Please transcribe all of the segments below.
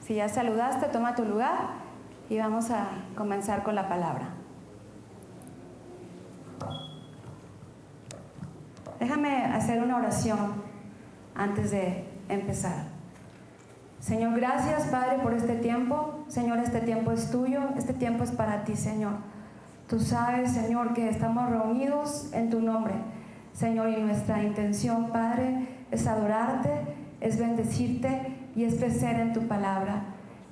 Si ya saludaste, toma tu lugar y vamos a comenzar con la palabra. Déjame hacer una oración antes de empezar. Señor, gracias, Padre, por este tiempo. Señor, este tiempo es tuyo, este tiempo es para ti, Señor. Tú sabes, Señor, que estamos reunidos en tu nombre, Señor, y nuestra intención, Padre, es adorarte, es bendecirte y es crecer en tu palabra.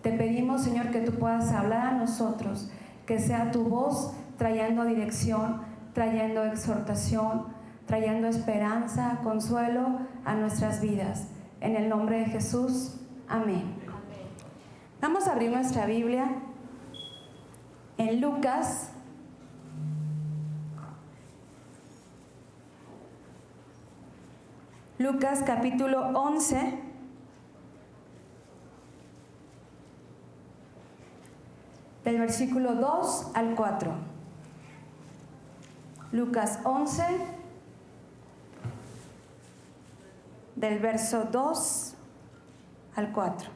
Te pedimos, Señor, que tú puedas hablar a nosotros, que sea tu voz trayendo dirección, trayendo exhortación, trayendo esperanza, consuelo a nuestras vidas. En el nombre de Jesús, amén. Vamos a abrir nuestra Biblia en Lucas. Lucas capítulo 11, del versículo 2 al 4. Lucas 11, del verso 2 al 4.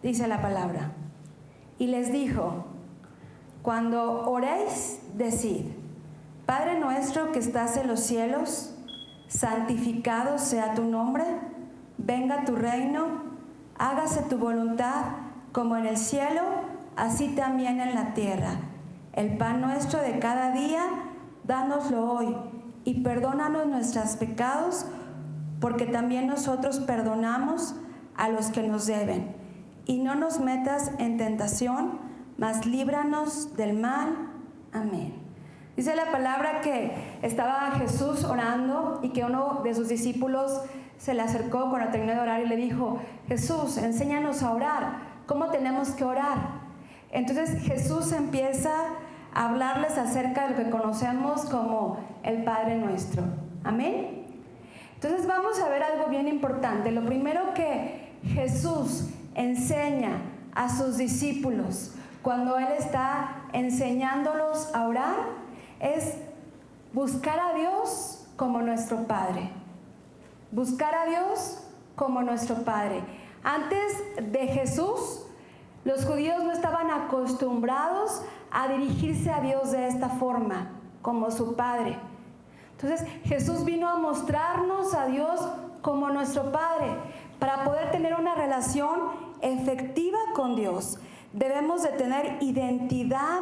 Dice la palabra: y les dijo: cuando oréis, decid: Padre nuestro que estás en los cielos, santificado sea tu nombre, venga tu reino, hágase tu voluntad como en el cielo, así también en la tierra. El pan nuestro de cada día, dánoslo hoy, y perdónanos nuestros pecados, porque también nosotros perdonamos a los que nos deben. Y no nos metas en tentación, mas líbranos del mal. Amén. Dice la palabra que estaba Jesús orando y que uno de sus discípulos se le acercó cuando terminó de orar y le dijo: Jesús, enséñanos a orar. ¿Cómo tenemos que orar? Entonces Jesús empieza a hablarles acerca de lo que conocemos como el Padre Nuestro. Amén. Entonces vamos a ver algo bien importante. Lo primero que Jesús enseña a sus discípulos cuando Él está enseñándolos a orar es buscar a Dios como nuestro Padre. Buscar a Dios como nuestro Padre. Antes de Jesús, los judíos no estaban acostumbrados a dirigirse a Dios de esta forma, como su Padre. Entonces Jesús vino a mostrarnos a Dios como nuestro Padre. Para poder tener una relación efectiva con Dios, debemos de tener identidad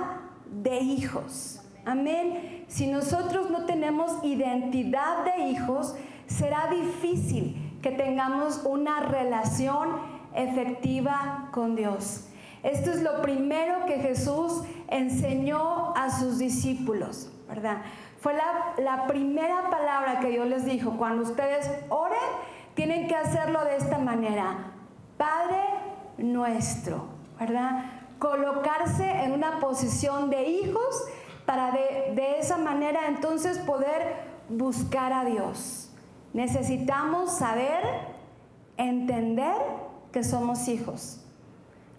de hijos. Amén. Si nosotros no tenemos identidad de hijos, será difícil que tengamos una relación efectiva con Dios. Esto es lo primero que Jesús enseñó a sus discípulos, ¿verdad? Fue la primera palabra que Dios les dijo: cuando ustedes oren, tienen que hacerlo de esta manera: Padre nuestro, ¿verdad? Colocarse en una posición de hijos para de esa manera entonces poder buscar a Dios. Necesitamos saber, entender que somos hijos.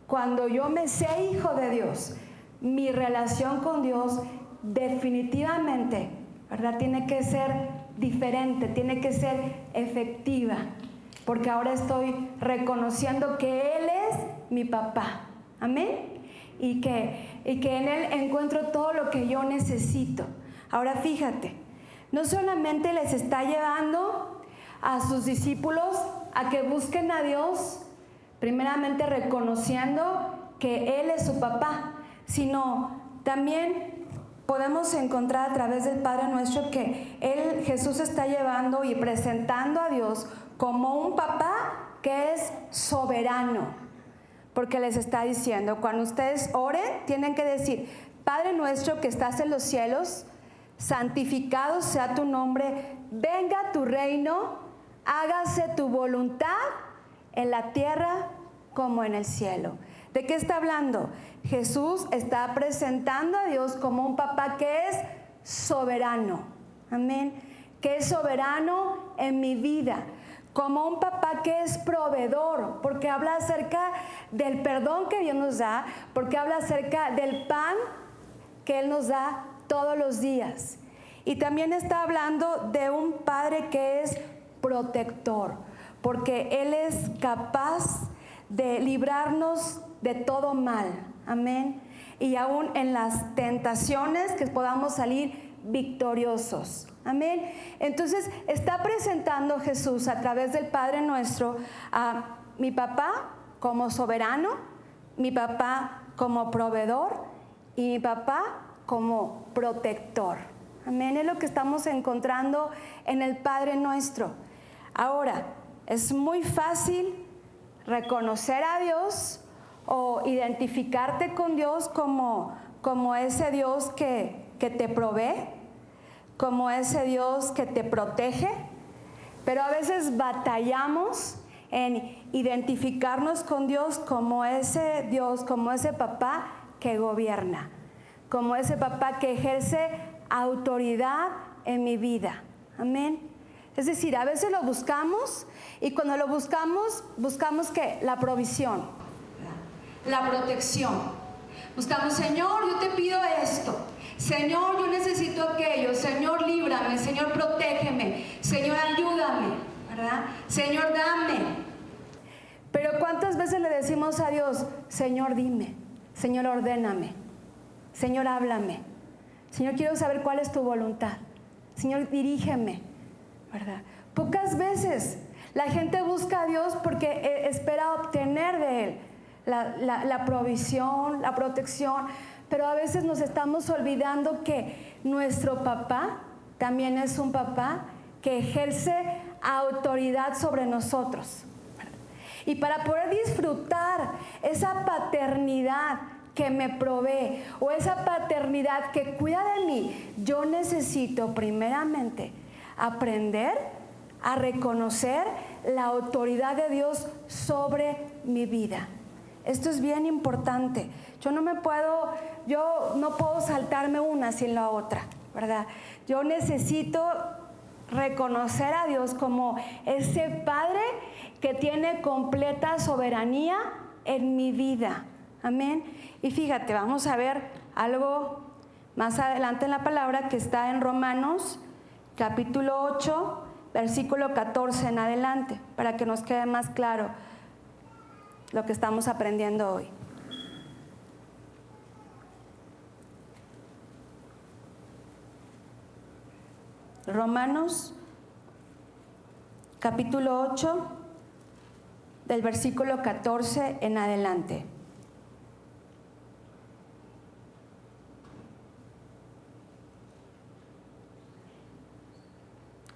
Cuando yo me sé hijo de Dios, mi relación con Dios definitivamente, ¿verdad?, tiene que ser diferente, tiene que ser efectiva, porque ahora estoy reconociendo que Él es mi papá. Amén. Y que en Él encuentro todo lo que yo necesito. Ahora fíjate, no solamente les está llevando a sus discípulos a que busquen a Dios, primeramente reconociendo que Él es su papá, sino también podemos encontrar a través del Padre Nuestro que Jesús está llevando y presentando a Dios como un papá que es soberano. Porque les está diciendo: cuando ustedes oren, tienen que decir: Padre nuestro que estás en los cielos, santificado sea tu nombre, venga tu reino, hágase tu voluntad en la tierra como en el cielo. ¿De qué está hablando? Jesús está presentando a Dios como un papá que es soberano. Amén. Que es soberano en mi vida. Como un papá que es proveedor, porque habla acerca del perdón que Dios nos da, porque habla acerca del pan que Él nos da todos los días. Y también está hablando de un padre que es protector, porque Él es capaz de librarnos de todo mal. Amén. Y aún en las tentaciones que podamos salir victoriosos. Amén. Entonces está presentando Jesús a través del Padre Nuestro a mi papá como soberano, mi papá como proveedor y mi papá como protector. Amén. Es lo que estamos encontrando en el Padre Nuestro. Ahora, es muy fácil reconocer a Dios o identificarte con Dios como ese Dios que te provee, como ese Dios que te protege, pero a veces batallamos en identificarnos con Dios como ese Dios, como ese papá que gobierna, como ese papá que ejerce autoridad en mi vida. Amén. Es decir, a veces lo buscamos y cuando lo buscamos, buscamos ¿qué? La provisión, la protección. Buscamos, Señor, yo te pido esto. Señor, yo necesito aquello. Señor, líbrame. Señor, protégeme. Señor, ayúdame, ¿verdad? Señor, dame. Pero ¿cuántas veces le decimos a Dios, Señor, dime? Señor, ordéname. Señor, háblame. Señor, quiero saber cuál es tu voluntad. Señor, dirígeme, ¿verdad? Pocas veces la gente busca a Dios porque espera obtener de Él la provisión, la protección, pero a veces nos estamos olvidando que nuestro papá también es un papá que ejerce autoridad sobre nosotros. Y para poder disfrutar esa paternidad que me provee o esa paternidad que cuida de mí, yo necesito primeramente aprender a reconocer la autoridad de Dios sobre mi vida. Esto es bien importante. Yo no puedo saltarme una sin la otra, ¿verdad? Yo necesito reconocer a Dios como ese Padre que tiene completa soberanía en mi vida. Amén. Y fíjate, vamos a ver algo más adelante en la palabra que está en Romanos capítulo 8, versículo 14 en adelante, para que nos quede más claro lo que estamos aprendiendo hoy. Romanos capítulo 8, del versículo 14 en adelante.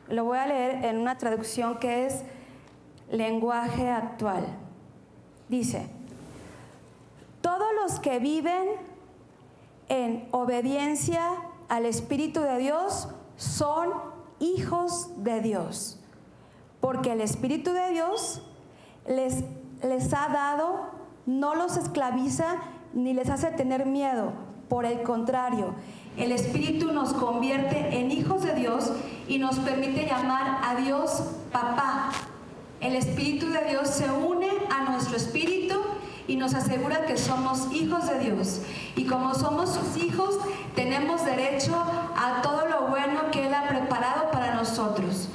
Lo voy a leer en una traducción que es lenguaje actual. Dice: todos los que viven en obediencia al Espíritu de Dios son hijos de Dios, porque el Espíritu de Dios les ha dado, no los esclaviza ni les hace tener miedo. Por el contrario, el Espíritu nos convierte en hijos de Dios y nos permite llamar a Dios papá. El Espíritu de Dios se une a nuestro espíritu y nos asegura que somos hijos de Dios. Y como somos sus hijos, tenemos derecho a todo lo bueno que Él ha preparado para nosotros.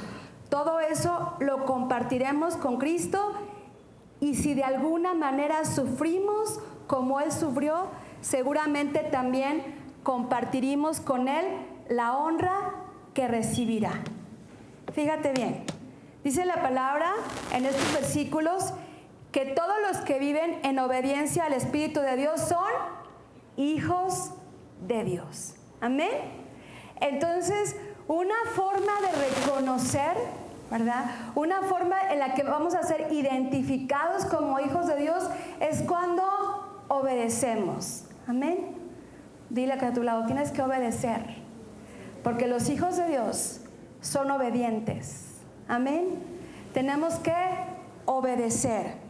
Todo eso lo compartiremos con Cristo, y si de alguna manera sufrimos como Él sufrió, seguramente también compartiremos con Él la honra que recibirá. Fíjate bien, dice la palabra en estos versículos que todos los que viven en obediencia al Espíritu de Dios son hijos de Dios. Amén. Entonces, una forma de reconocer, ¿verdad? Una forma en la que vamos a ser identificados como hijos de Dios es cuando obedecemos. Amén. Dile que a tu lado, tienes que obedecer, porque los hijos de Dios son obedientes. Amén. Tenemos que obedecer.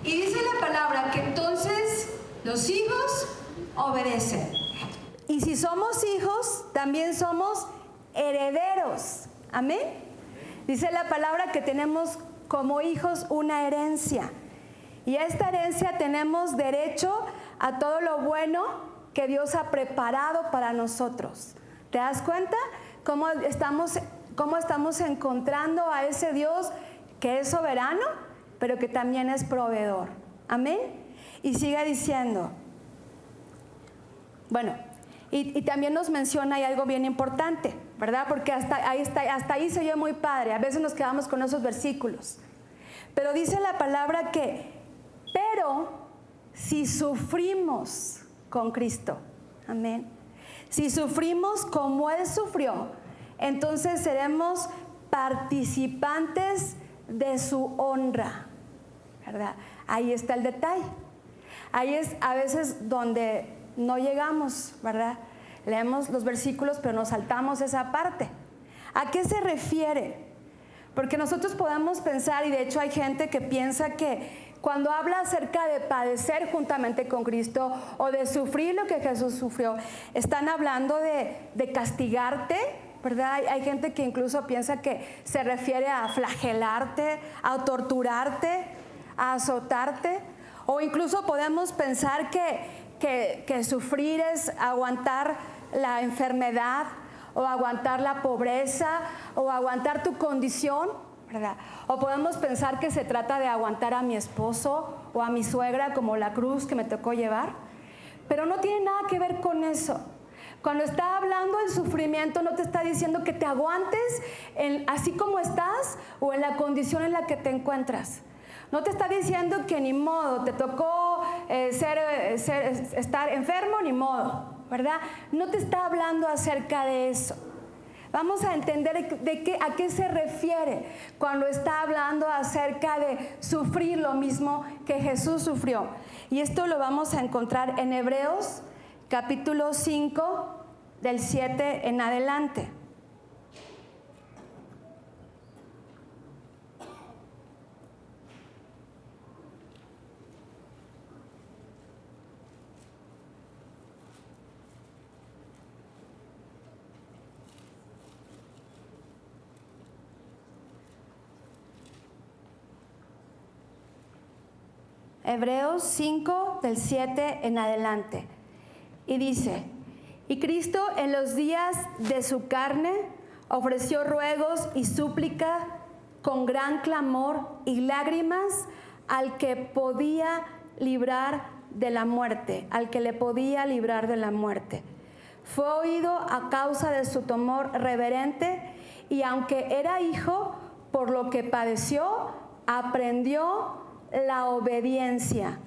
Y dice la palabra que entonces los hijos obedecen. Y si somos hijos, también somos herederos. Amén. Dice la palabra que tenemos como hijos una herencia. Y a esta herencia tenemos derecho a todo lo bueno que Dios ha preparado para nosotros. ¿Te das cuenta cómo estamos cómo estamos encontrando a ese Dios que es soberano, pero que también es proveedor. Amén. Y sigue diciendo, bueno, y también nos menciona ahí algo bien importante, ¿verdad? Porque hasta ahí se oye muy padre. A veces nos quedamos con esos versículos. Pero dice la palabra que, pero si sufrimos con Cristo, amén. Si sufrimos como Él sufrió, entonces seremos participantes de su honra, ¿verdad? Ahí está el detalle. Ahí es a veces donde no llegamos, ¿verdad? Leemos los versículos, pero nos saltamos esa parte. ¿A qué se refiere? Porque nosotros podemos pensar, y de hecho hay gente que piensa que cuando habla acerca de padecer juntamente con Cristo o de sufrir lo que Jesús sufrió, están hablando de castigarte, ¿verdad? Hay gente que incluso piensa que se refiere a flagelarte, a torturarte, a azotarte, o incluso podemos pensar que sufrir es aguantar la enfermedad, o aguantar la pobreza, o aguantar tu condición, ¿verdad? O podemos pensar que se trata de aguantar a mi esposo o a mi suegra como la cruz que me tocó llevar, pero no tiene nada que ver con eso. Cuando está hablando del sufrimiento, no te está diciendo que te aguantes así como estás o en la condición en la que te encuentras. No te está diciendo que ni modo, te tocó estar enfermo, ni modo, ¿verdad? No te está hablando acerca de eso. Vamos a entender a qué se refiere cuando está hablando acerca de sufrir lo mismo que Jesús sufrió. Y esto lo vamos a encontrar en Hebreos capítulo 5, del 7 en adelante. Hebreos 5, del 7 en adelante. Y dice, y Cristo en los días de su carne ofreció ruegos y súplica con gran clamor y lágrimas al que podía librar de la muerte, al que le podía librar de la muerte. Fue oído a causa de su temor reverente, y aunque era hijo, por lo que padeció, aprendió la obediencia,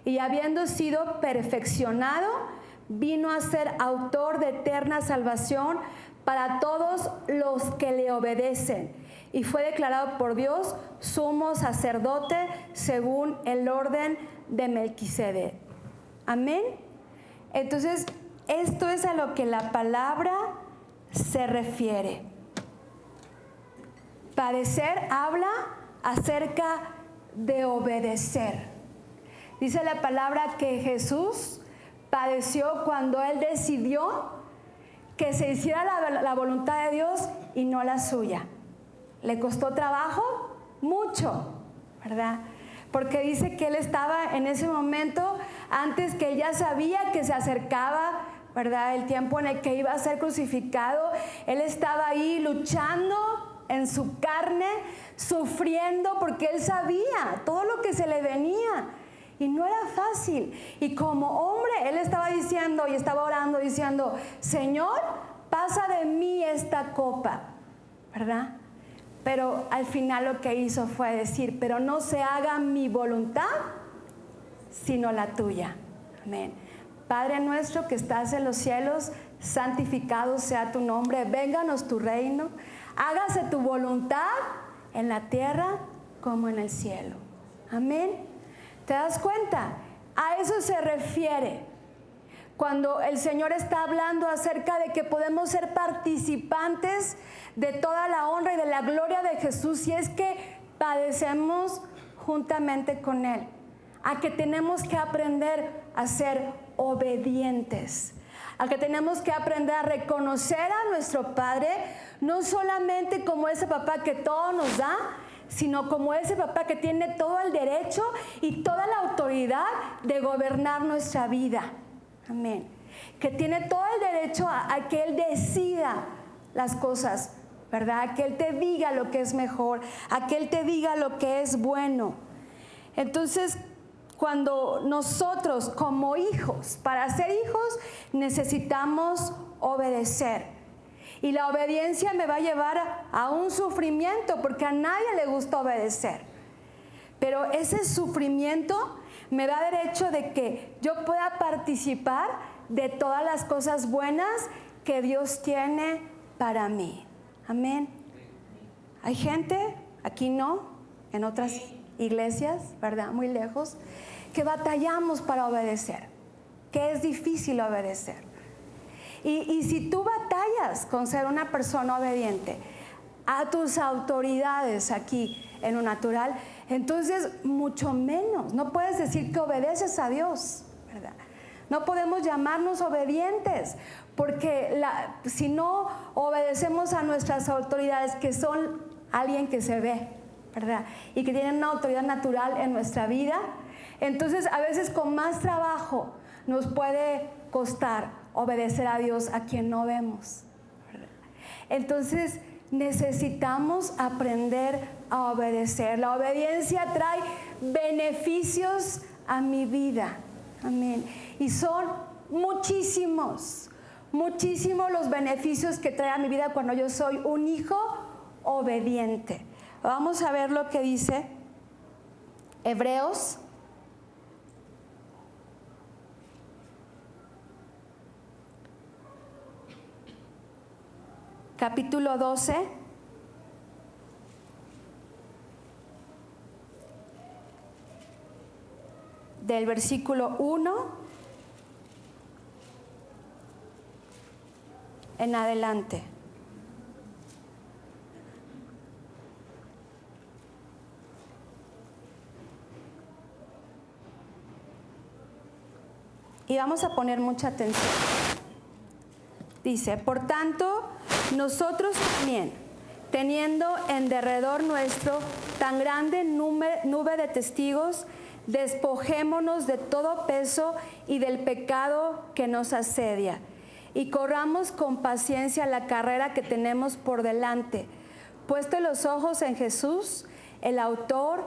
y habiendo sido perfeccionado, vino a ser autor de eterna salvación para todos los que le obedecen, y fue declarado por Dios sumo sacerdote según el orden de Melquisedec. Amén. Entonces, esto es a lo que la palabra se refiere. Padecer habla acerca de obedecer. Dice la palabra que Jesús padeció cuando Él decidió que se hiciera la voluntad de Dios y no la suya. ¿Le costó trabajo? Mucho, ¿verdad? Porque dice que Él estaba en ese momento, antes que Él ya sabía que se acercaba, ¿verdad?, el tiempo en el que iba a ser crucificado. Él estaba ahí luchando en su carne, sufriendo, porque Él sabía todo lo que se le venía. Y no era fácil. Y como hombre, Él estaba diciendo y estaba orando, diciendo, Señor, pasa de mí esta copa, ¿verdad? Pero al final lo que hizo fue decir, pero no se haga mi voluntad, sino la tuya. Amén. Padre nuestro que estás en los cielos, santificado sea tu nombre, vénganos tu reino, hágase tu voluntad en la tierra como en el cielo. Amén. ¿Te das cuenta? A eso se refiere cuando el Señor está hablando acerca de que podemos ser participantes de toda la honra y de la gloria de Jesús, si es que padecemos juntamente con Él. A que tenemos que aprender a ser obedientes, a que tenemos que aprender a reconocer a nuestro Padre, no solamente como ese papá que todo nos da, sino como ese papá que tiene todo el derecho y toda la autoridad de gobernar nuestra vida. Amén. Que tiene todo el derecho a que Él decida las cosas, ¿verdad? A que Él te diga lo que es mejor, a que Él te diga lo que es bueno. Entonces, cuando nosotros como hijos, para ser hijos, necesitamos obedecer. Y la obediencia me va a llevar a un sufrimiento, porque a nadie le gusta obedecer. Pero ese sufrimiento me da derecho de que yo pueda participar de todas las cosas buenas que Dios tiene para mí. Amén. Hay gente, aquí no, en otras iglesias, ¿verdad? Muy lejos, que batallamos para obedecer, que es difícil obedecer. Y si tú batallas con ser una persona obediente a tus autoridades aquí en lo natural, entonces mucho menos, no puedes decir que obedeces a Dios, ¿verdad? No podemos llamarnos obedientes, porque si no obedecemos a nuestras autoridades, que son alguien que se ve, ¿verdad? Y que tienen una autoridad natural en nuestra vida, entonces a veces con más trabajo nos puede costar obedecer a Dios a quien no vemos, ¿verdad? Entonces necesitamos aprender a obedecer. La obediencia trae beneficios a mi vida. Amén. Y son muchísimos los beneficios que trae a mi vida cuando yo soy un hijo obediente. Vamos a ver lo que dice Hebreos capítulo 12, del versículo 1 en adelante. Y vamos a poner mucha atención. Dice, por tanto, nosotros también, teniendo en derredor nuestro tan grande nube de testigos, despojémonos de todo peso y del pecado que nos asedia, y corramos con paciencia la carrera que tenemos por delante, puestos los ojos en Jesús, el autor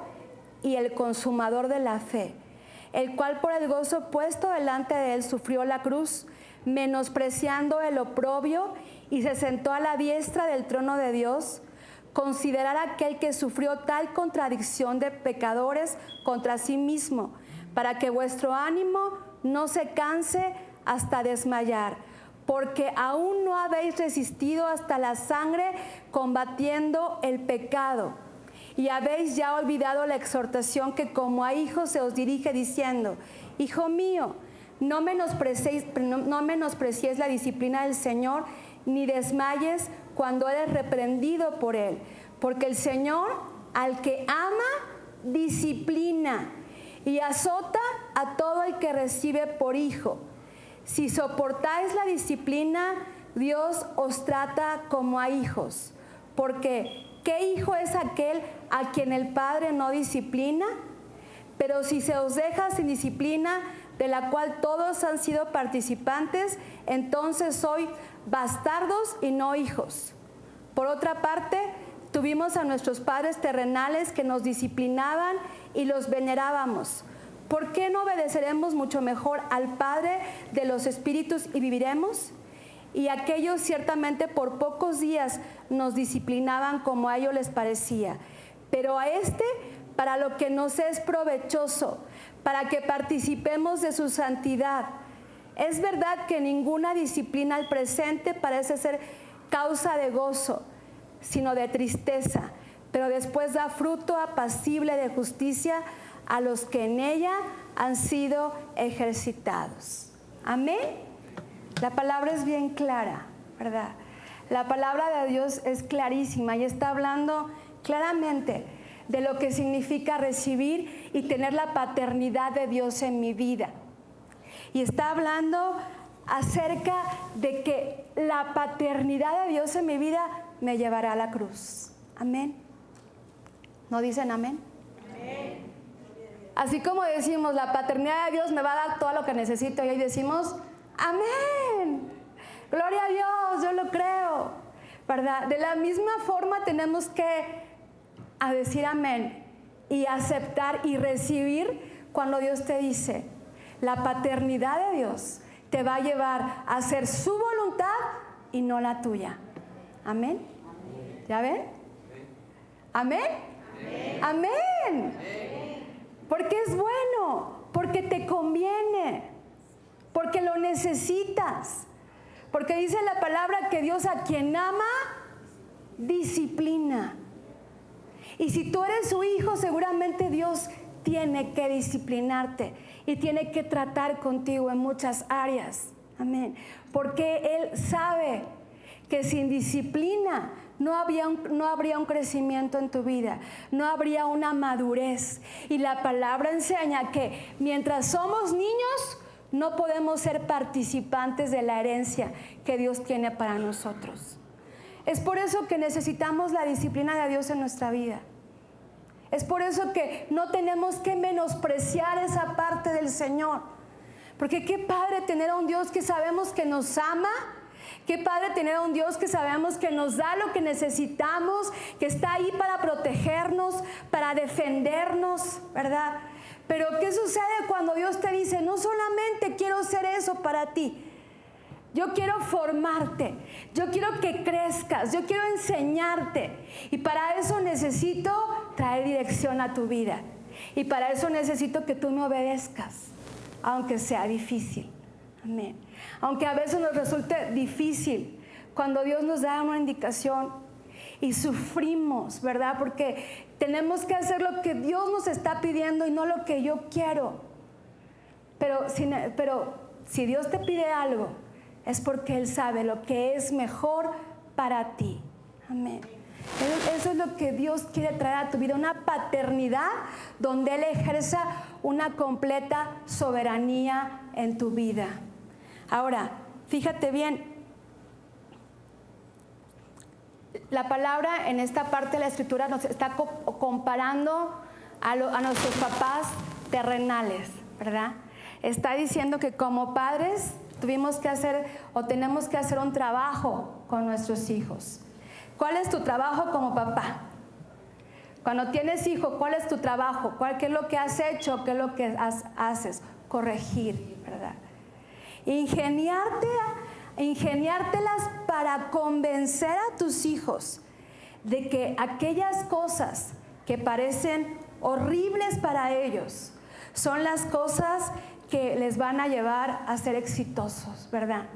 y el consumador de la fe, el cual por el gozo puesto delante de él sufrió la cruz, menospreciando el oprobio, y se sentó a la diestra del trono de Dios. Considerar aquel que sufrió tal contradicción de pecadores contra sí mismo, para que vuestro ánimo no se canse hasta desmayar, porque aún no habéis resistido hasta la sangre combatiendo el pecado, y habéis ya olvidado la exhortación que como a hijos se os dirige diciendo, hijo mío, no menospreciéis la disciplina del Señor, ni desmayes cuando eres reprendido por Él, porque el Señor al que ama disciplina y azota a todo el que recibe por hijo. Si soportáis la disciplina, Dios os trata como a hijos, porque ¿qué hijo es aquel a quien el Padre no disciplina? Pero si se os deja sin disciplina, de la cual todos han sido participantes, entonces sois bastardos y no hijos. Por otra parte, tuvimos a nuestros padres terrenales que nos disciplinaban y los venerábamos. ¿Por qué no obedeceremos mucho mejor al Padre de los espíritus y viviremos? Y aquellos ciertamente por pocos días nos disciplinaban como a ellos les parecía, pero a este para lo que nos es provechoso, para que participemos de su santidad. Es verdad que ninguna disciplina al presente parece ser causa de gozo, sino de tristeza, pero después da fruto apacible de justicia a los que en ella han sido ejercitados. Amén. La palabra es bien clara, ¿verdad? La palabra de Dios es clarísima y está hablando claramente de lo que significa recibir y tener la paternidad de Dios en mi vida. Y está hablando acerca de que la paternidad de Dios en mi vida me llevará a la cruz. Amén. ¿No dicen amén? Amén. Así como decimos, la paternidad de Dios me va a dar todo lo que necesito, y hoy decimos, amén. Gloria a Dios, yo lo creo. ¿verdad? De la misma forma tenemos que decir amén y aceptar y recibir cuando Dios te dice, la paternidad de Dios te va a llevar a hacer su voluntad y no la tuya. Amén. ¿Ya ven? Amén. Amén. Porque es bueno, porque te conviene, porque lo necesitas. Porque dice la palabra que Dios a quien ama, disciplina. Y si tú eres su hijo, seguramente Dios tiene que disciplinarte y tiene que tratar contigo en muchas áreas. Amén. Porque Él sabe que sin disciplina no habría un crecimiento en tu vida, no habría una madurez. Y la palabra enseña que mientras somos niños, no podemos ser participantes de la herencia que Dios tiene para nosotros. Es por eso que necesitamos la disciplina de Dios en nuestra vida. Es por eso que no tenemos que menospreciar esa parte del Señor. Porque qué padre tener a un Dios que sabemos que nos ama. Qué padre tener a un Dios que sabemos que nos da lo que necesitamos, que está ahí para protegernos, para defendernos, ¿verdad? Pero ¿qué sucede cuando Dios te dice, no solamente quiero hacer eso para ti? Yo quiero formarte, yo quiero que crezcas, yo quiero enseñarte. Y para eso necesito traer dirección a tu vida. Y para eso necesito que tú me obedezcas, aunque sea difícil. Amén. Aunque a veces nos resulte difícil, cuando Dios nos da una indicación y sufrimos, ¿verdad? Porque tenemos que hacer lo que Dios nos está pidiendo y no lo que yo quiero. Pero si Dios te pide algo, es porque Él sabe lo que es mejor para ti. Amén. Eso es lo que Dios quiere traer a tu vida, una paternidad donde Él ejerza una completa soberanía en tu vida. Ahora, fíjate bien, la palabra en esta parte de la Escritura nos está comparando a nuestros papás terrenales, ¿verdad? Está diciendo que como padres tuvimos que hacer o tenemos que hacer un trabajo con nuestros hijos. ¿Cuál es tu trabajo como papá? Cuando tienes hijos, ¿cuál es tu trabajo? ¿Qué es lo que has hecho? ¿Qué es lo que haces? Corregir, ¿verdad? Ingeniártelas para convencer a tus hijos de que aquellas cosas que parecen horribles para ellos son las cosas que les van a llevar a ser exitosos, ¿verdad?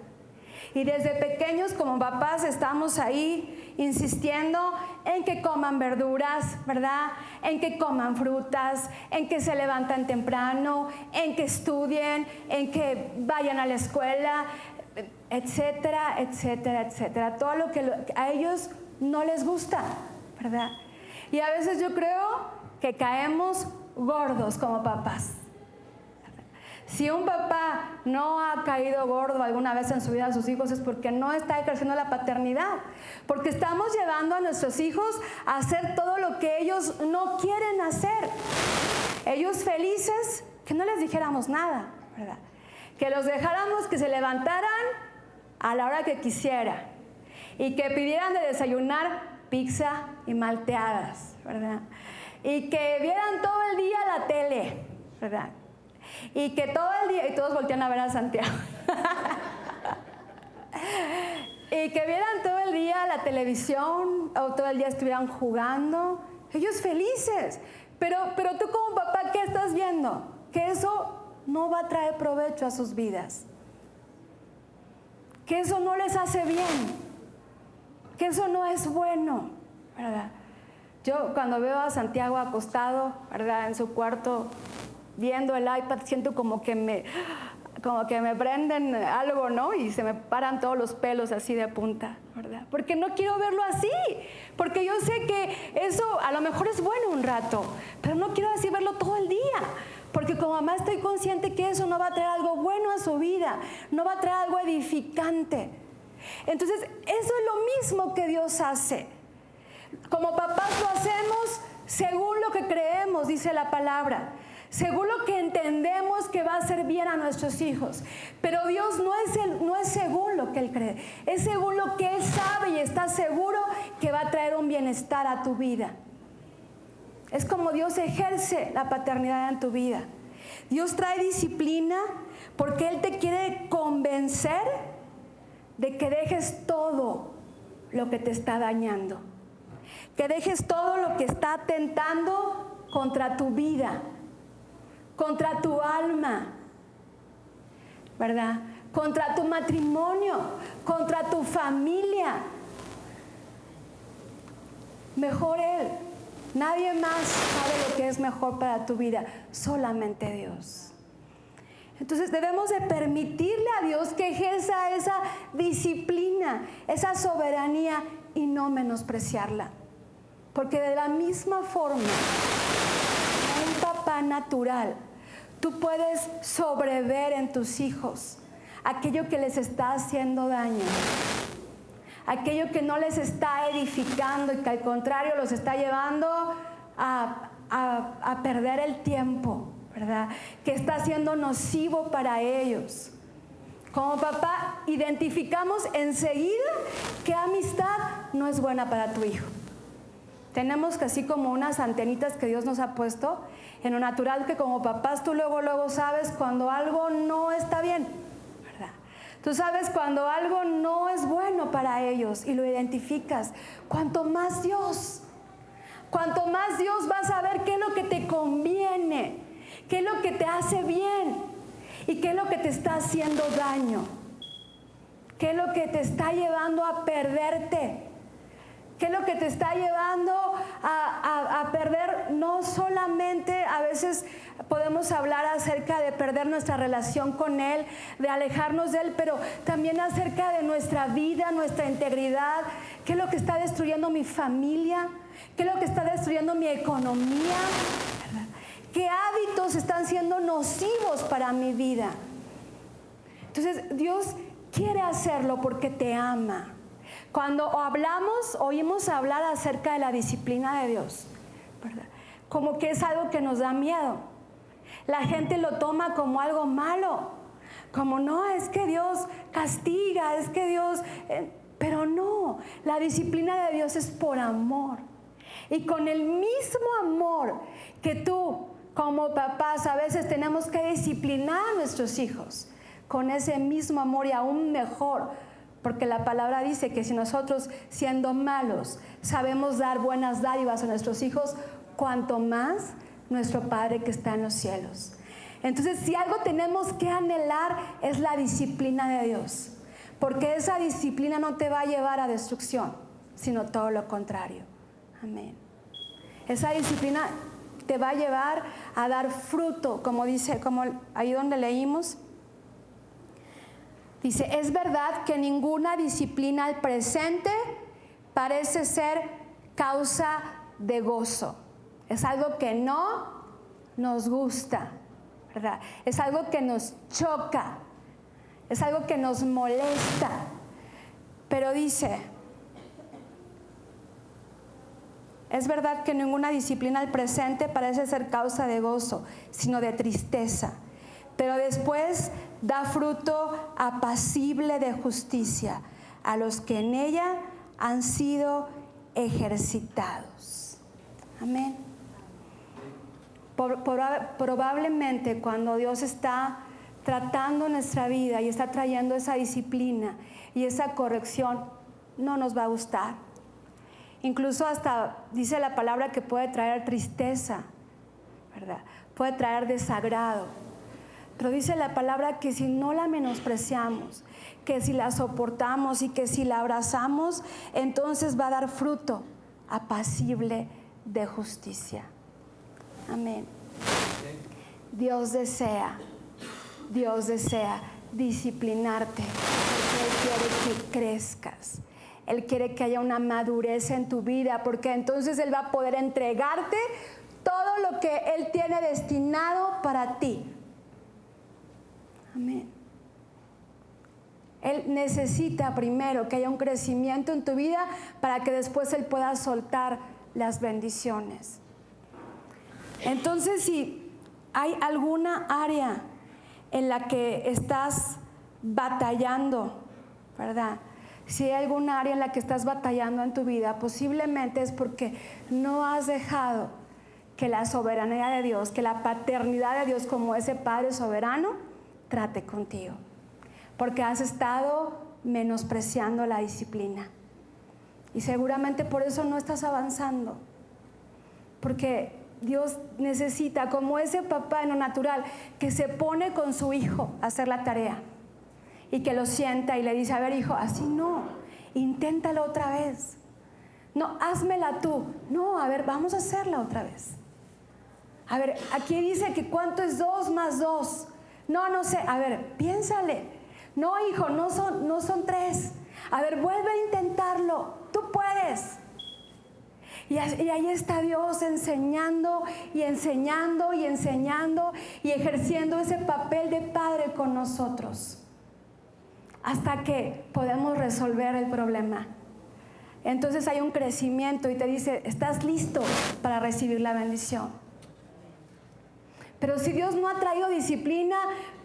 Y desde pequeños como papás estamos ahí insistiendo en que coman verduras, ¿verdad? En que coman frutas, en que se levantan temprano, en que estudien, en que vayan a la escuela, etcétera, etcétera, etcétera. Todo lo que a ellos no les gusta, ¿verdad? Y a veces yo creo que caemos gordos como papás. Si un papá no ha caído gordo alguna vez en su vida a sus hijos es porque no está ejerciendo la paternidad. Porque estamos llevando a nuestros hijos a hacer todo lo que ellos no quieren hacer. Ellos felices, que no les dijéramos nada, ¿verdad? Que los dejáramos que se levantaran a la hora que quisiera. Y que pidieran de desayunar pizza y malteadas, ¿verdad? Y que vieran todo el día la tele, ¿verdad? Y que todo el día, y todos voltean a ver a Santiago, y que vieran todo el día la televisión, o todo el día estuvieran jugando, ellos felices. Pero tú como papá, ¿qué estás viendo? Que eso no va a traer provecho a sus vidas, que eso no les hace bien, que eso no es bueno, ¿verdad? Yo cuando veo a Santiago acostado, ¿verdad?, en su cuarto, viendo el iPad, siento como que me prenden algo, ¿no? Y se me paran todos los pelos así de punta, ¿verdad? Porque no quiero verlo así, porque yo sé que eso a lo mejor es bueno un rato, pero no quiero así verlo todo el día, porque como mamá estoy consciente que eso no va a traer algo bueno a su vida, no va a traer algo edificante. Entonces, eso es lo mismo que Dios hace. Como papás lo hacemos según lo que creemos, dice la palabra, según lo que entendemos que va a hacer bien a nuestros hijos. Pero Dios no es según lo lo que Él cree, es según lo que Él sabe y está seguro que va a traer un bienestar a tu vida. Es como Dios ejerce la paternidad en tu vida. Dios trae disciplina porque Él te quiere convencer de que dejes todo lo que te está dañando, que dejes todo lo que está atentando contra tu vida, contra tu alma, ¿verdad? Contra tu matrimonio, contra tu familia. Mejor Él. Nadie más sabe lo que es mejor para tu vida, solamente Dios. Entonces debemos de permitirle a Dios que ejerza esa disciplina, esa soberanía y no menospreciarla. Porque de la misma forma, un papá natural, tú puedes sobrever en tus hijos aquello que les está haciendo daño, aquello que no les está edificando y que al contrario los está llevando a perder el tiempo, ¿verdad? Que está siendo nocivo para ellos. Como papá, identificamos enseguida qué amistad no es buena para tu hijo. Tenemos así como unas antenitas que Dios nos ha puesto en lo natural, que como papás tú luego sabes cuando algo no está bien, ¿verdad? Tú sabes cuando algo no es bueno para ellos y lo identificas. Cuanto más Dios vas a ver qué es lo que te conviene, qué es lo que te hace bien y qué es lo que te está haciendo daño, qué es lo que te está llevando a perderte. ¿Qué es lo que te está llevando a perder? No solamente a veces podemos hablar acerca de perder nuestra relación con Él, de alejarnos de Él, pero también acerca de nuestra vida, nuestra integridad. ¿Qué es lo que está destruyendo mi familia? ¿Qué es lo que está destruyendo mi economía? ¿Qué hábitos están siendo nocivos para mi vida? Entonces Dios quiere hacerlo porque te ama. Cuando oímos hablar acerca de la disciplina de Dios, ¿verdad? Como que es algo que nos da miedo. La gente lo toma como algo malo, como no, es que Dios castiga, es que Dios... pero no, la disciplina de Dios es por amor. Y con el mismo amor que tú, como papás, a veces tenemos que disciplinar a nuestros hijos, con ese mismo amor y aún mejor. Porque la palabra dice que si nosotros, siendo malos, sabemos dar buenas dádivas a nuestros hijos, cuanto más nuestro Padre que está en los cielos. Entonces, si algo tenemos que anhelar es la disciplina de Dios. Porque esa disciplina no te va a llevar a destrucción, sino todo lo contrario. Amén. Esa disciplina te va a llevar a dar fruto, como dice, como ahí donde leímos. Dice, es verdad que ninguna disciplina al presente parece ser causa de gozo. Es algo que no nos gusta, ¿verdad? Es algo que nos choca, es algo que nos molesta. Pero dice, es verdad que ninguna disciplina al presente parece ser causa de gozo, sino de tristeza. Pero después da fruto apacible de justicia a los que en ella han sido ejercitados. Amén. Probablemente cuando Dios está tratando nuestra vida y está trayendo esa disciplina y esa corrección, no nos va a gustar. Incluso hasta dice la palabra que puede traer tristeza, ¿verdad? Puede traer desagrado. Pero dice la palabra que si no la menospreciamos, que si la soportamos y que si la abrazamos, entonces va a dar fruto apacible de justicia. Amén. Dios desea disciplinarte porque Él quiere que crezcas. Él quiere que haya una madurez en tu vida, porque entonces Él va a poder entregarte todo lo que Él tiene destinado para ti. Amén. Él necesita primero que haya un crecimiento en tu vida para que después Él pueda soltar las bendiciones. Entonces, si hay alguna área en la que estás batallando ¿verdad? Si hay algún área en la que estás batallando en tu vida, posiblemente es porque no has dejado que la soberanía de Dios, que la paternidad de Dios como ese Padre soberano, trate contigo. Porque has estado menospreciando la disciplina. Y seguramente por eso no estás avanzando. Porque Dios necesita, como ese papá en lo natural, que se pone con su hijo a hacer la tarea. Y que lo sienta y le dice, a ver hijo, así no, inténtalo otra vez. No, házmela tú. No, a ver, vamos a hacerla otra vez. A ver, aquí dice que cuánto es 2 más 2. No sé, a ver, piénsale. No, hijo, no son 3. A ver, vuelve a intentarlo. Tú puedes. Y ahí está Dios enseñando y enseñando y enseñando y ejerciendo ese papel de padre con nosotros. Hasta que podemos resolver el problema. Entonces hay un crecimiento y te dice, ¿estás listo para recibir la bendición? Pero si Dios no ha traído disciplina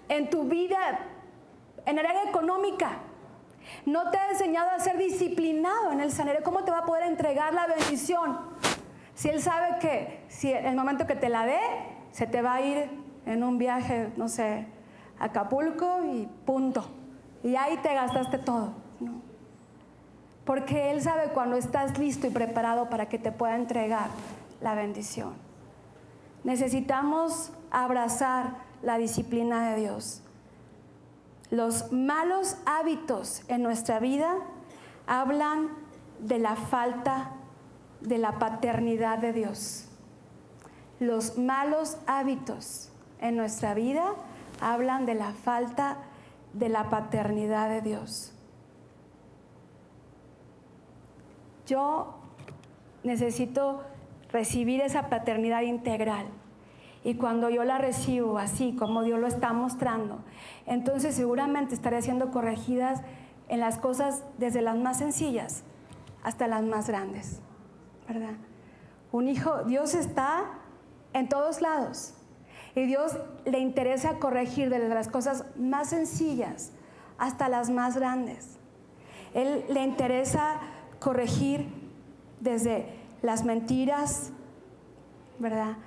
en tu vida, en el área económica, no te ha enseñado a ser disciplinado en el salario, ¿cómo te va a poder entregar la bendición? Si Él sabe que si en el momento que te la dé, se te va a ir en un viaje, no sé, a Acapulco y punto. Y ahí te gastaste todo, ¿no? Porque Él sabe cuando estás listo y preparado para que te pueda entregar la bendición. Necesitamos abrazar la disciplina de Dios. Los malos hábitos en nuestra vida hablan de la falta de la paternidad de Dios. Los malos hábitos en nuestra vida hablan de la falta de la paternidad de Dios. Yo necesito recibir esa paternidad integral. Y cuando yo la recibo así como Dios lo está mostrando, entonces seguramente estaré siendo corregidas en las cosas desde las más sencillas hasta las más grandes, ¿verdad? Un hijo, Dios está en todos lados. Y Dios le interesa corregir desde las cosas más sencillas hasta las más grandes. Él le interesa corregir desde las mentiras, ¿verdad?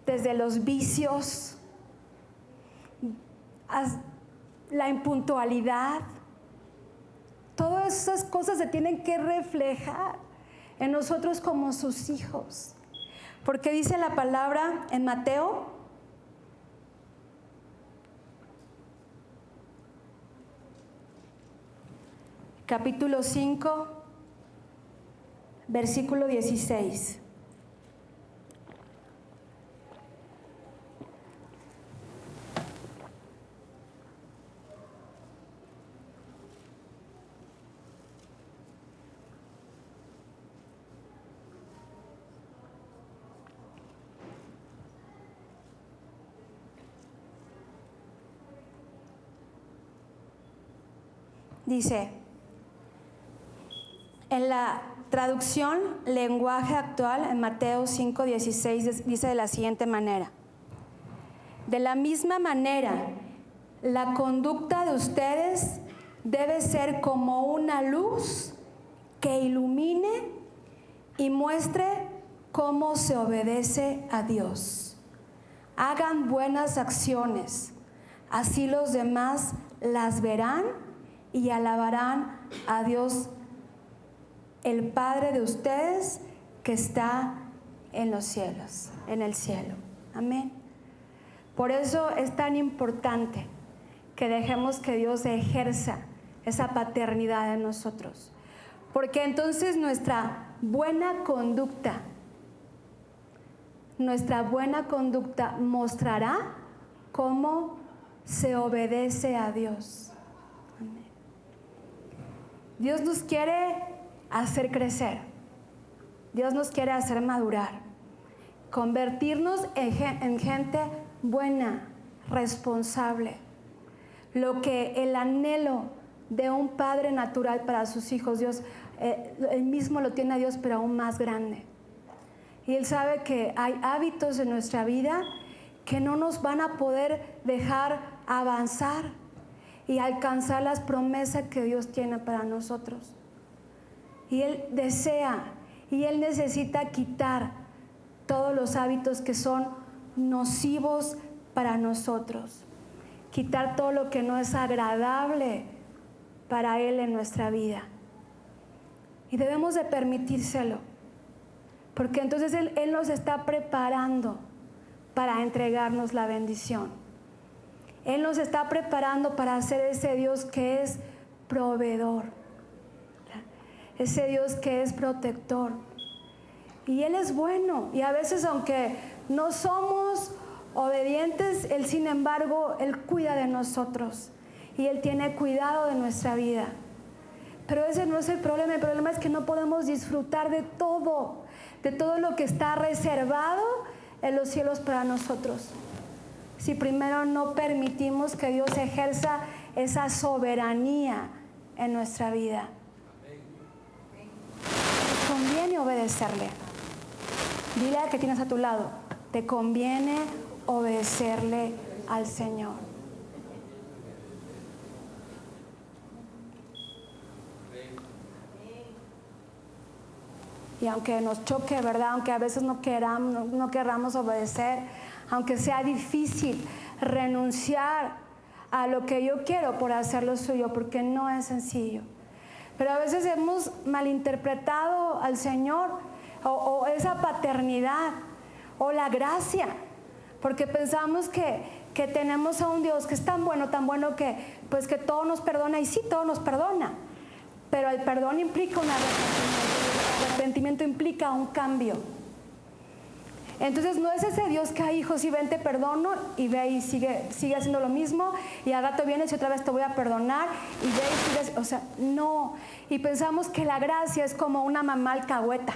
Desde los vicios, la impuntualidad. Todas esas cosas se tienen que reflejar en nosotros como sus hijos. Porque dice la palabra en Mateo, capítulo 5, versículo 16. Dice, en la traducción lenguaje actual, en Mateo 5:16, dice de la siguiente manera: de la misma manera, la conducta de ustedes debe ser como una luz que ilumine y muestre cómo se obedece a Dios. Hagan buenas acciones, así los demás las verán y alabarán a Dios, el Padre de ustedes que está en los cielos, en el cielo. Amén. Por eso es tan importante que dejemos que Dios ejerza esa paternidad en nosotros. Porque entonces nuestra buena conducta mostrará cómo se obedece a Dios. Amén. Dios nos quiere hacer crecer. Dios nos quiere hacer madurar. Convertirnos en gente buena, responsable. Lo que el anhelo de un padre natural para sus hijos, Dios, él mismo lo tiene a Dios, pero aún más grande. Y Él sabe que hay hábitos en nuestra vida que no nos van a poder dejar avanzar. y alcanzar las promesas que Dios tiene para nosotros. Y Él desea y Él necesita quitar todos los hábitos que son nocivos para nosotros. Quitar todo lo que no es agradable para Él en nuestra vida. Y debemos de permitírselo, porque entonces Él nos está preparando para entregarnos la bendición. Él nos está preparando para ser ese Dios que es proveedor, ese Dios que es protector. Y Él es bueno, y a veces aunque no somos obedientes, Él sin embargo, Él cuida de nosotros y Él tiene cuidado de nuestra vida. Pero ese no es el problema es que no podemos disfrutar de todo lo que está reservado en los cielos para nosotros, si primero no permitimos que Dios ejerza esa soberanía en nuestra vida. Nos conviene obedecerle. Dile al que tienes a tu lado, te conviene obedecerle al Señor. Y aunque nos choque, ¿verdad? Aunque a veces no querramos obedecer, aunque sea difícil renunciar a lo que yo quiero por hacer lo suyo, porque no es sencillo. Pero a veces hemos malinterpretado al Señor o esa paternidad o la gracia, porque pensamos que tenemos a un Dios que es tan bueno que pues que todo nos perdona, y sí, todo nos perdona, pero el perdón implica un arrepentimiento, el arrepentimiento implica un cambio. Entonces no es ese Dios que, hijo, si ven te perdono, y ve y sigue haciendo lo mismo, y al rato vienes y otra vez te voy a perdonar, y ve y sigues, o sea, no. Y pensamos que la gracia es como una mamá alcahueta,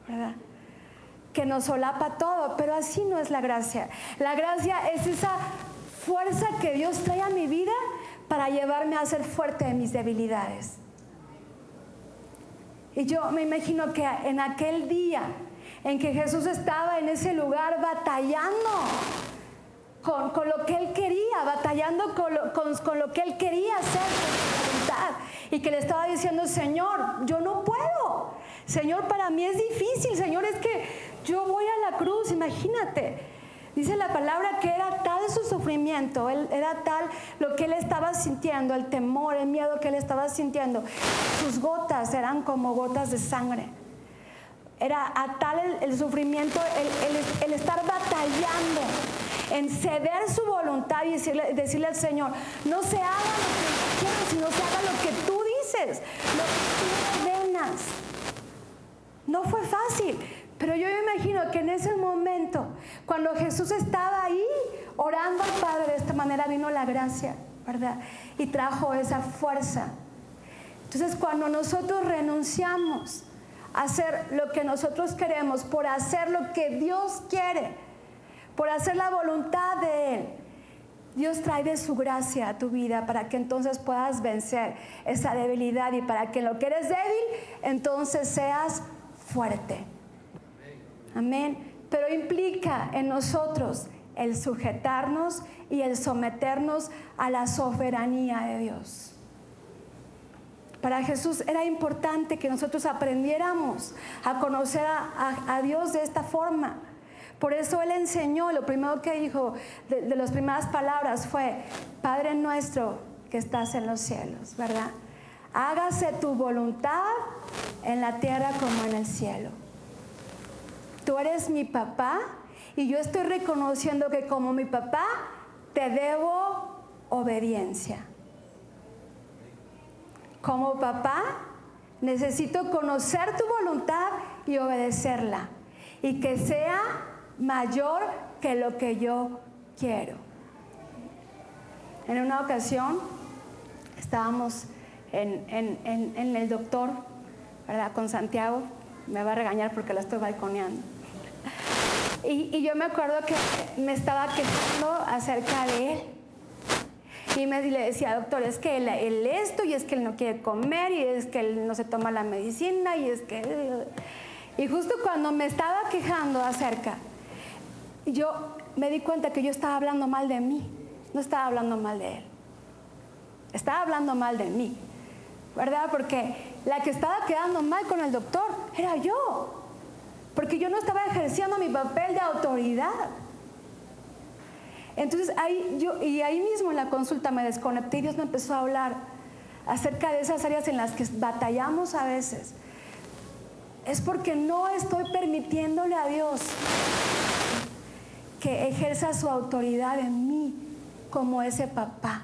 ¿verdad? Que nos solapa todo, pero así no es la gracia. La gracia es esa fuerza que Dios trae a mi vida para llevarme a ser fuerte en mis debilidades. Y yo me imagino que en aquel día en que Jesús estaba en ese lugar batallando con lo que Él quería, batallando con lo que Él quería hacer, con su voluntad, y que le estaba diciendo, Señor, yo no puedo, Señor, para mí es difícil, Señor, es que yo voy a la cruz, imagínate. Dice la palabra que era tal su sufrimiento, era tal lo que Él estaba sintiendo, el temor, el miedo que Él estaba sintiendo. Sus gotas eran como gotas de sangre. Era a tal el sufrimiento, el estar batallando, en ceder su voluntad y decirle al Señor, no se haga lo que yo quiero, sino se haga lo que tú dices, lo que tú ordenas. No fue fácil, pero yo me imagino que en ese momento, cuando Jesús estaba ahí orando al Padre de esta manera, vino la gracia, ¿verdad? Y trajo esa fuerza. Entonces, cuando nosotros renunciamos a hacer lo que nosotros queremos, por hacer lo que Dios quiere, por hacer la voluntad de Él, Dios trae de su gracia a tu vida para que entonces puedas vencer esa debilidad, y para que en lo que eres débil, entonces seas fuerte. Amén. Pero implica en nosotros el sujetarnos y el someternos a la soberanía de Dios. Para Jesús era importante que nosotros aprendiéramos a conocer a Dios de esta forma. Por eso Él enseñó, lo primero que dijo, de las primeras palabras fue, Padre nuestro que estás en los cielos, ¿verdad? Hágase tu voluntad en la tierra como en el cielo. Tú eres mi papá y yo estoy reconociendo que como mi papá te debo obediencia. Como papá necesito conocer tu voluntad y obedecerla, y que sea mayor que lo que yo quiero. En una ocasión estábamos en el doctor, ¿verdad? Con Santiago, me va a regañar porque lo estoy balconeando. Y yo me acuerdo que me estaba quejando acerca de él. Y le decía, doctor, es que él esto, y es que él no quiere comer, y es que él no se toma la medicina, y es que... Y justo cuando me estaba quejando acerca, yo me di cuenta que yo estaba hablando mal de mí, no estaba hablando mal de él. estaba hablando mal de mí, ¿verdad? Porque la que estaba quedando mal con el doctor era yo, porque yo no estaba ejerciendo mi papel de autoridad. Entonces ahí mismo en la consulta me desconecté y Dios me empezó a hablar acerca de esas áreas en las que batallamos a veces. Es porque no estoy permitiéndole a Dios que ejerza su autoridad en mí como ese papá.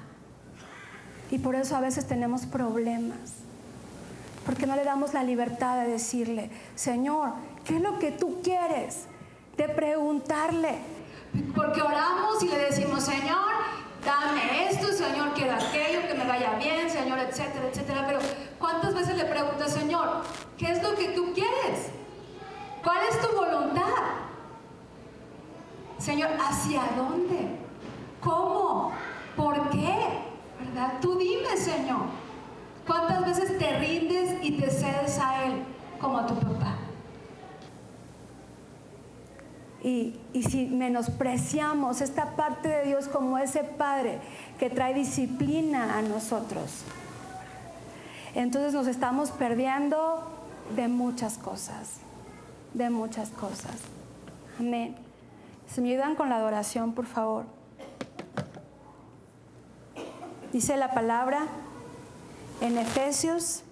Y por eso a veces tenemos problemas, porque no le damos la libertad de decirle: Señor, ¿qué es lo que tú quieres? De preguntarle. Porque oramos y le decimos: Señor, dame esto, Señor, quiero aquello, que me vaya bien, Señor, etcétera, etcétera. Pero ¿cuántas veces le preguntas: Señor, ¿qué es lo que tú quieres? ¿Cuál es tu voluntad? Señor, ¿hacia dónde? ¿Cómo? ¿Por qué? ¿Verdad? Tú dime, Señor. ¿Cuántas veces te rindes y te cedes a Él como a tu papá? Y si menospreciamos esta parte de Dios como ese Padre que trae disciplina a nosotros, entonces nos estamos perdiendo de muchas cosas, de muchas cosas. Amén. ¿Se me ayudan con la adoración, por favor? Dice la palabra en Efesios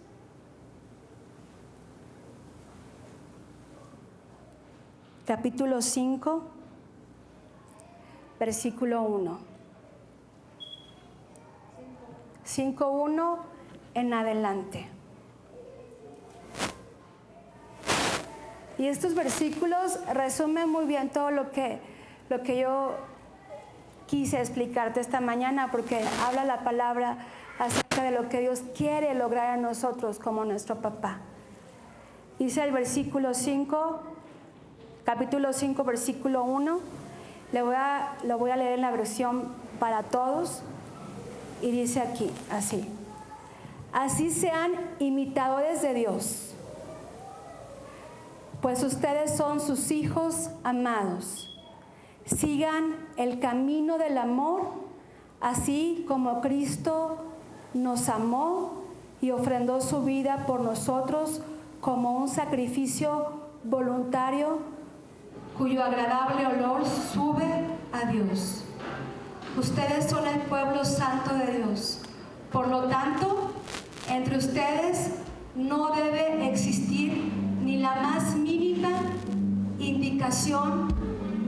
capítulo 5, versículo 1. 5:1 en adelante. Y estos versículos resumen muy bien todo lo que yo quise explicarte esta mañana, porque habla la palabra acerca de lo que Dios quiere lograr en nosotros como nuestro papá. Dice el versículo 5, capítulo 5, versículo 1. Lo voy a leer en la versión para todos. Y dice aquí, así: así sean imitadores de Dios, pues ustedes son sus hijos amados. Sigan el camino del amor, así como Cristo nos amó y ofrendó su vida por nosotros como un sacrificio voluntario cuyo agradable olor sube a Dios. Ustedes son el pueblo santo de Dios. Por lo tanto, entre ustedes no debe existir ni la más mínima indicación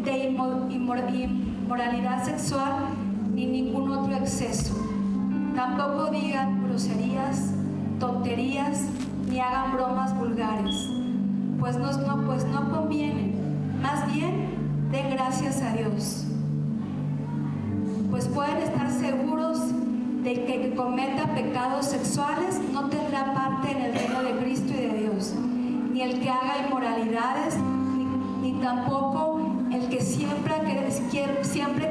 de inmoralidad sexual ni ningún otro exceso. Tampoco digan groserías, tonterías, ni hagan bromas vulgares, pues no conviene. Más bien, den gracias a Dios, pues pueden estar seguros de que el que cometa pecados sexuales no tendrá parte en el reino de Cristo y de Dios, ni el que haga inmoralidades, ni tampoco el que siempre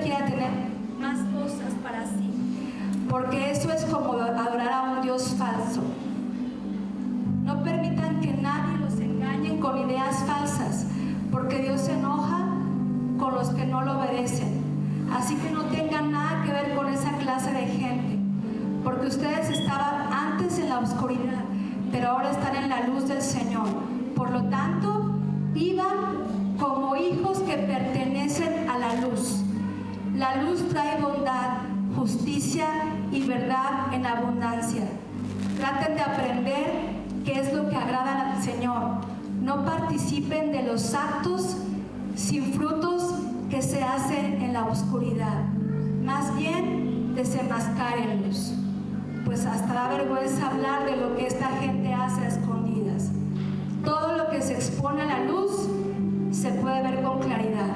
quiera tener más cosas para sí, porque eso es como adorar a un Dios falso. No permitan que nadie los engañe con ideas falsas, porque Dios se enoja con los que no lo obedecen. Así que no tengan nada que ver con esa clase de gente, porque ustedes estaban antes en la oscuridad, pero ahora están en la luz del Señor. Por lo tanto, vivan como hijos que pertenecen a la luz. La luz trae bondad, justicia y verdad en abundancia. Traten de aprender qué es lo que agrada al Señor. No participen de los actos sin frutos que se hacen en la oscuridad. Más bien, desenmascárenlos, pues hasta da vergüenza hablar de lo que esta gente hace a escondidas. Todo lo que se expone a la luz se puede ver con claridad,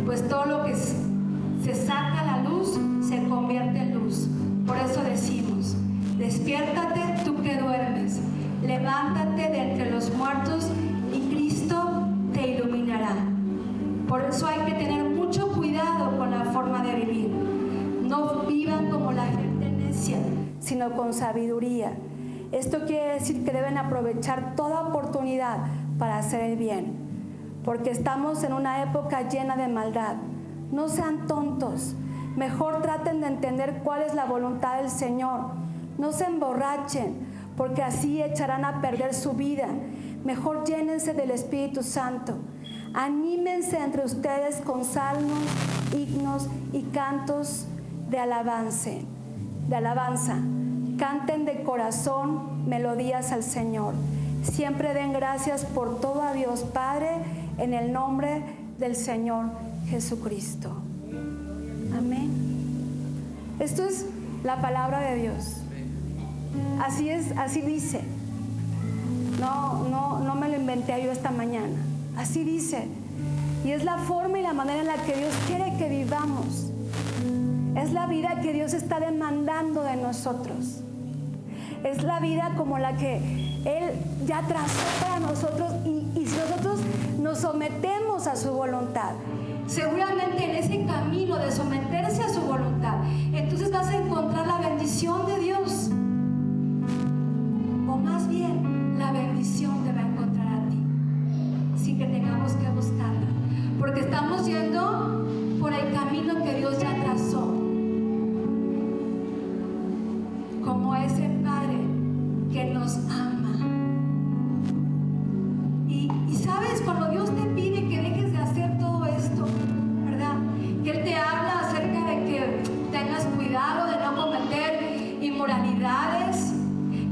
pues todo lo que se saca a la luz se convierte en luz. Por eso decimos: despiértate tú que duermes, levántate de entre los muertos y Cristo te iluminará. Por eso hay que tener mucho cuidado con la forma de vivir. No vivan como la gente necia, sino con sabiduría. Esto quiere decir que deben aprovechar toda oportunidad para hacer el bien, porque estamos en una época llena de maldad. No sean tontos, mejor traten de entender cuál es la voluntad del Señor. No se emborrachen, porque así echarán a perder su vida. Mejor llénense del Espíritu Santo. Anímense entre ustedes con salmos, himnos y cantos de alabanza. Canten de corazón melodías al Señor. Siempre den gracias por todo a Dios Padre en el nombre del Señor Jesucristo. Amén. Esto es la palabra de Dios. Así es, así dice. No me lo inventé yo esta mañana. Así dice. Y es la forma y la manera en la que Dios quiere que vivamos. Es la vida que Dios está demandando de nosotros. Es la vida como la que Él ya trazó para nosotros. Y si nosotros nos sometemos a su voluntad, seguramente en ese camino de someterse a su voluntad, entonces vas a encontrar la bendición de Dios. O más bien, la bendición te va a encontrar a ti, sin que tengamos que buscarla. Porque estamos yendo por el camino que Dios ya trazó. Como ese Padre que nos ama. Y sabes, cuando Dios te pide que dejes de hacer todo esto, ¿verdad? Que Él te habla acerca de que tengas cuidado de no cometer inmoralidades,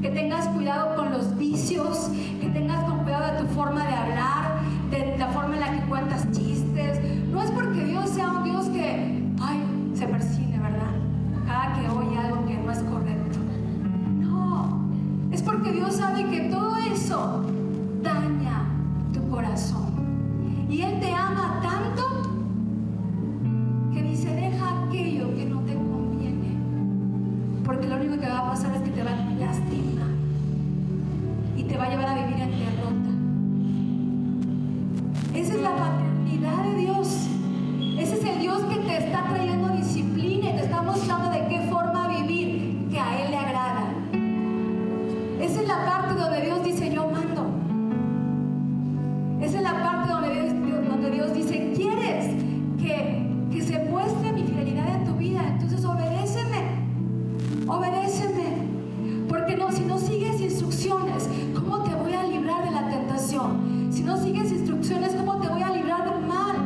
que tengas cuidado con los vicios, que tengas cuidado de tu forma de hablar, de la forma en la que cuentas chistes. No es porque Dios sea un Dios que, se persigue, ¿verdad? Cada que oye algo que no es correcto. No, es porque Dios sabe que todo eso daña tu corazón. Y Él te ama tanto que dice, deja aquello que no te conviene. Porque lo único que va a pasar es que te va a lastimar y te va a llevar a vivir en derrota. Esa es la paternidad de Dios. Ese es el Dios que te está trayendo disciplina y te está mostrando de qué forma vivir que a Él le agrada. Esa es la parte donde Dios dice, yo mando. Esa es la parte donde Dios dice, ¿quieres que se muestre mi fidelidad en tu vida? Entonces obedéceme. Porque si no sigues instrucciones, ¿cómo te voy a librar de la tentación? Si no sigues instrucciones, ¿cómo te voy a librar del mal?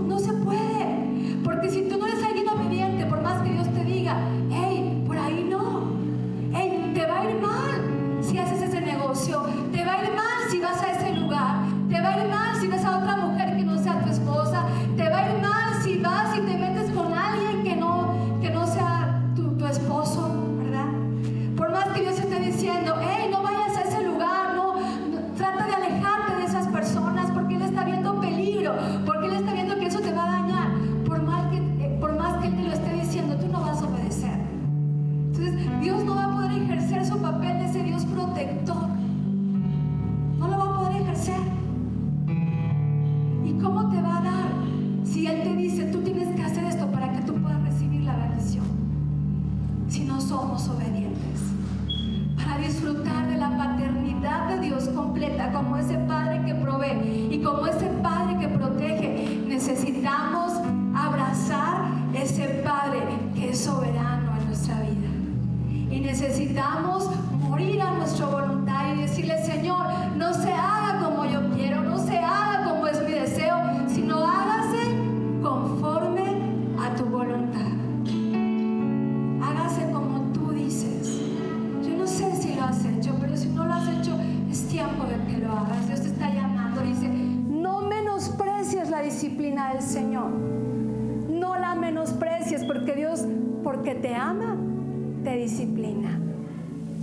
No se puede. Porque si tú no eres alguien obediente, por más que Dios te diga, hey, por ahí no. Hey, te va a ir mal si haces ese negocio. Te va a ir mal si vas a ese lugar. Te va a ir mal si ves a otra mujer que no sea tu esposa. Te va a ir mal si vas y te metes con alguien que no sea tu esposo, ¿verdad? Por más que Dios esté diciendo, hey, no vayas a ese lugar, no, trata de alejarte de esas personas porque Él está viendo peligro, porque Él está viendo que eso te va a dañar. Por más que Él te lo esté diciendo, tú no vas a obedecer. Entonces, Dios no va a poder ejercer su papel de ese Dios protector. No lo va a poder ejercer. ¿Y cómo te va a dar? Si Él te dice, tú tienes que hacer esto para que tú puedas recibir la bendición. Si no somos obedientes. Para disfrutar de la paternidad de Dios completa, como ese Padre que provee y como ese Padre que protege, necesitamos abrazar ese Padre que es soberano en nuestra vida. Y necesitamos morir a nuestra voluntad y decirle, Señor, no se haga como yo quiero, no se haga como es mi deseo, sino hágase conforme a tu voluntad. Hágase como tú dices. Yo no sé si lo has hecho, pero si no lo has hecho, es tiempo de que lo hagas. Dios te está llamando, dice, no menosprecies la disciplina del Señor. No la menosprecies, porque Dios, porque te ama, te disciplina.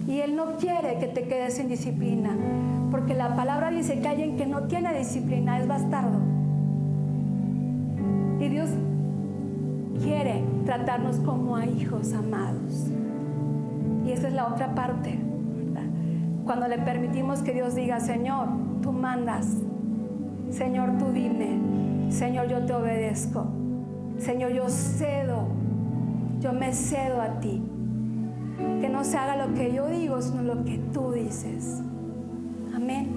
Y Él no quiere que te quedes sin disciplina, porque la palabra dice que alguien que no tiene disciplina es bastardo. Y Dios quiere tratarnos como a hijos amados. Y esa es la otra parte, ¿verdad? Cuando le permitimos que Dios diga, Señor, tú mandas. Señor, tú dime. Señor, yo te obedezco. Señor, yo me cedo a ti. Que no se haga lo que yo digo, sino lo que tú dices. Amén.